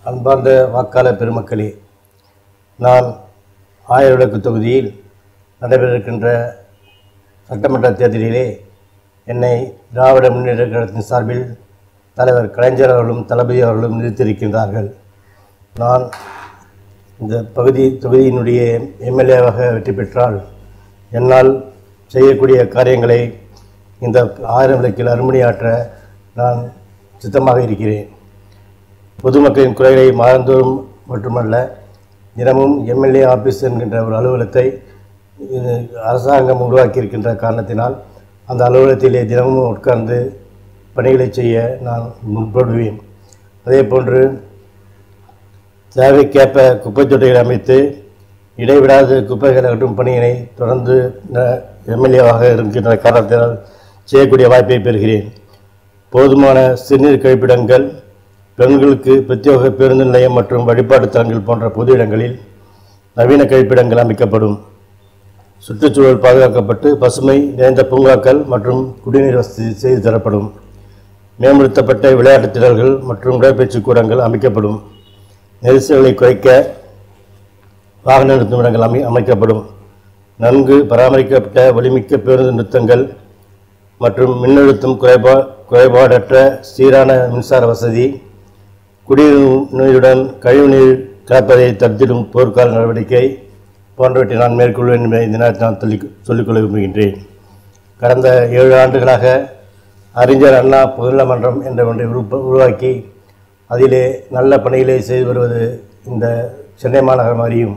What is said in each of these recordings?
அன்பார்ந்த வாக்காளர் பெருமக்களே, நான் ஆயிரவிளக்கு தொகுதியில் நடைபெறவிருக்கின்ற சட்டமன்ற தேர்தலிலே என்னை திராவிட முன்னேற்றக் கழகத்தின் சார்பில் தலைவர் கலைஞர் அவர்களும் தளபதி அவர்களும் நிறுத்தியிருக்கின்றார்கள். நான் இந்த தொகுதியினுடைய எம்எல்ஏவாக வெற்றி பெற்றால் என்னால் செய்யக்கூடிய காரியங்களை இந்த 1000 விளக்கில் அருமணியாற்ற நான் சித்தமாக இருக்கிறேன். பொதுமக்களின் குறைகளை மாதந்தோறும் மட்டுமல்ல, தினமும் எம்எல்ஏ ஆஃபீஸ் என்கின்ற ஒரு அலுவலகத்தை அரசாங்கம் உருவாக்கியிருக்கின்ற காரணத்தினால் அந்த அலுவலகத்திலே தினமும் உட்கார்ந்து பணிகளை செய்ய நான் முன்படுவேன். அதே போன்று தேவைக்கேற்ப குப்பை தொட்டிகளை அமைத்து இடைவிடாது குப்பைகள் அகற்றும் பணியினை தொடர்ந்து எம்எல்ஏவாக இருக்கின்ற காரணத்தினால் செய்யக்கூடிய வாய்ப்பை பெறுகிறேன். போதுமான சிறுநீர் கழிப்பிடங்கள், பெண்களுக்கு பிரத்யேக பேருந்து நிலையம் மற்றும் வழிபாட்டு தலங்கள் போன்ற பொது இடங்களில் நவீன கழிப்பிடங்கள் அமைக்கப்படும். சுற்றுச்சூழல் பாதுகாக்கப்பட்டு பசுமை நிறைந்த பூங்காக்கள் மற்றும் குடிநீர் வசதி செய்து தரப்படும். மேம்படுத்தப்பட்ட விளையாட்டுத் திடல்கள் மற்றும் உடற்பயிற்சி கூடங்கள் அமைக்கப்படும். நெரிசல்களை குறைக்க வாகன நிறுத்தும் இடங்கள் அமைக்கப்படும். நன்கு பராமரிக்கப்பட்ட வலிமிக்க பேருந்து நிறுத்தங்கள் மற்றும் மின்னழுத்தம் குறைபாடற்ற சீரான மின்சார வசதி, குடிநீருடன் கழிவுநீர் கலப்பதை தடுத்திடும் போர்க்கால நடவடிக்கை போன்றவற்றை நான் மேற்கொள்வேன் என்பதை இந்த நேரத்தில் நான் சொல்லிக்கொள்ள விரும்புகின்றேன். கடந்த 7 ஆண்டுகளாக அறிஞர் அண்ணா பொதுநல மன்றம் என்ற ஒன்றை உருவாக்கி அதிலே நல்ல பணிகளை செய்து வருவது இந்த சென்னை மாநகரம் அறியும்.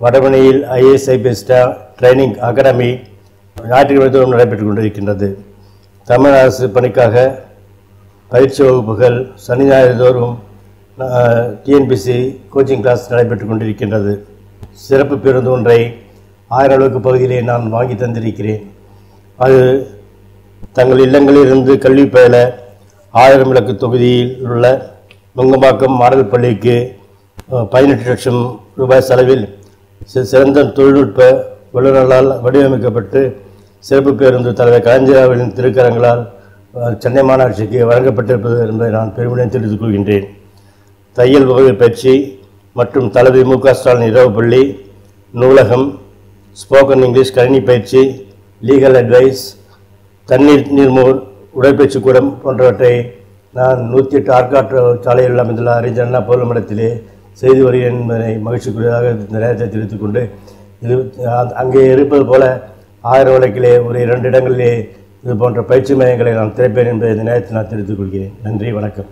வடபழனியில் ஐஏஎஸ் ஐபிஎஸ் ட்ரைனிங் அகாடமி ஞாயிற்றுக்கிழமை நடைபெற்றுக் கொண்டிருக்கின்றது. தமிழ் அரசு பணிக்காக பயிற்சி வகுப்புகள் சனி ஞாயிறு தோறும் டிஎன்பிசி கோச்சிங் கிளாஸ் நடைபெற்றுக் கொண்டிருக்கின்றது. சிறப்பு பேருந்து ஒன்றை 1000 விளக்கு பகுதியிலே நான் வாங்கி தந்திருக்கிறேன். அது தங்கள் இல்லங்களிலிருந்து கல்வி பயில 1000 விளக்கு தொகுதியில் உள்ள நுங்கம்பாக்கம் மாடல் பள்ளிக்கு 18 லட்சம் ரூபாய் செலவில் சிறந்த தொழில்நுட்ப வல்லுநர்களால் வடிவமைக்கப்பட்டு சிறப்பு பேருந்து தலைவர் கலைஞர் அவர்களின் திருக்கரங்களால் சென்னை மாநகராட்சிக்கு வழங்கப்பட்டிருப்பது என்பதை நான் பெருமையுடன் தெரிவித்துக் கொள்கின்றேன். தையல் வகுப்பு பயிற்சி மற்றும் தளபதி மு.க. ஸ்டாலின் இரவு பள்ளி, நூலகம், ஸ்போக்கன் இங்கிலீஷ் கணினி பயிற்சி, லீகல் அட்வைஸ், நீர்மோர் உடற்பயிற்சி கூடம் போன்றவற்றை நான் 108 ஆற்காட்டு சாலையில் அமைந்துள்ள அறிஞர் அண்ணா பொருள் மடத்திலே செய்து வருகிறேன் என்பதை மகிழ்ச்சிக்குரியதாக இந்த நேரத்தை தெரிவித்துக் கொண்டு, இது அங்கே இருப்பது போல 1000 விளக்கிலே ஒரு 2 இடங்களிலே இது போன்ற பயிற்சி மையங்களை நான் திறப்பேன் என்பதை இந்த நேரத்தில் நான் தெரிவித்துக் கொள்கிறேன். நன்றி, வணக்கம்.